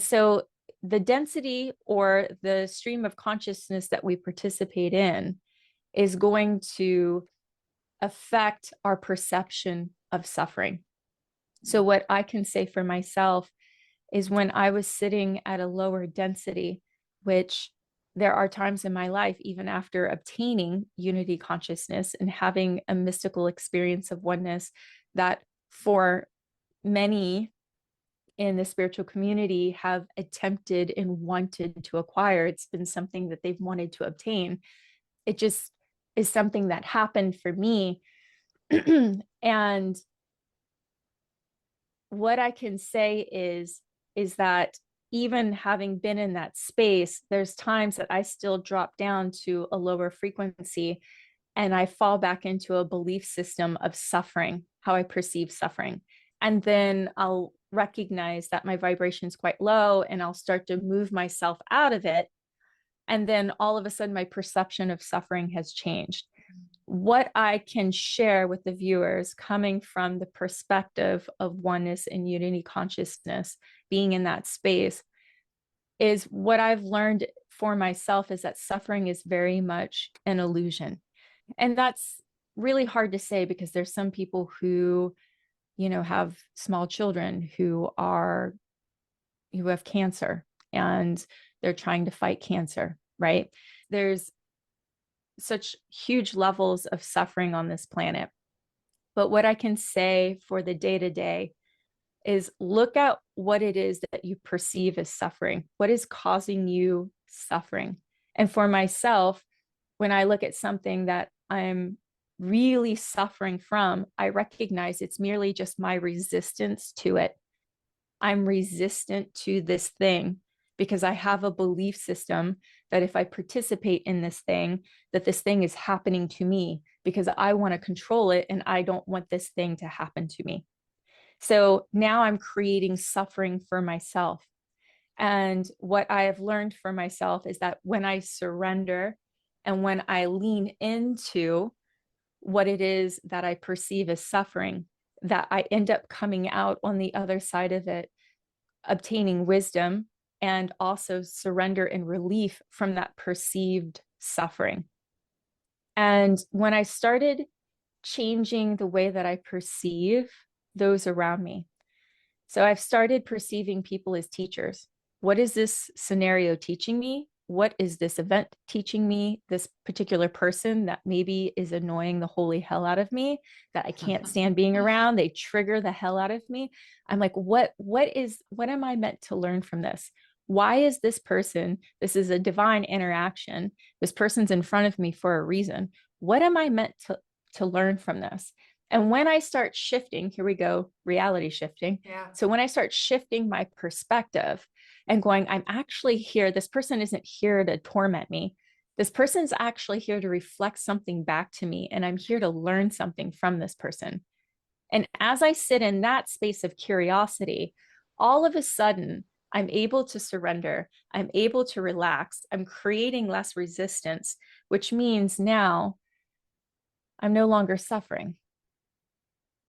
So the density or the stream of consciousness that we participate in is going to affect our perception of suffering. So what I can say for myself is when I was sitting at a lower density, which there are times in my life, even after obtaining unity consciousness and having a mystical experience of oneness, that for many in the spiritual community have attempted and wanted to acquire. It's been something that they've wanted to obtain. It just is something that happened for me. And what I can say is that even having been in that space, there's times that I still drop down to a lower frequency and I fall back into a belief system of suffering, how I perceive suffering. And then I'll recognize that my vibration is quite low and I'll start to move myself out of it. And then all of a sudden, my perception of suffering has changed. What I can share with the viewers coming from the perspective of oneness and unity consciousness, being in that space, is what I've learned for myself is that suffering is very much an illusion. And that's really hard to say because there's some people who, have small children who have cancer and they're trying to fight cancer, right? There's such huge levels of suffering on this planet. But what I can say for the day-to-day is look at what it is that you perceive as suffering. What is causing you suffering? And for myself, when I look at something that I'm really suffering from, I recognize it's merely just my resistance to it. I'm resistant to this thing because I have a belief system that if I participate in this thing, that this thing is happening to me because I want to control it and I don't want this thing to happen to me. So now I'm creating suffering for myself. And what I have learned for myself is that when I surrender and when I lean into what it is that I perceive as suffering, that I end up coming out on the other side of it, obtaining wisdom and also surrender and relief from that perceived suffering. And when I started changing the way that I perceive those around me, so I've started perceiving people as teachers. What is this scenario teaching me? What is this event teaching me? This particular person that maybe is annoying the holy hell out of me, that I can't stand being around, they trigger the hell out of me. I'm like, what am I meant to learn from this? Why is this person, this is a divine interaction, this person's in front of me for a reason. What am I meant to learn from this? And when I start shifting, here we go, reality shifting. Yeah. So when I start shifting my perspective and going, I'm actually here, this person isn't here to torment me. This person's actually here to reflect something back to me. And I'm here to learn something from this person. And as I sit in that space of curiosity, all of a sudden, I'm able to surrender. I'm able to relax. I'm creating less resistance, which means now I'm no longer suffering.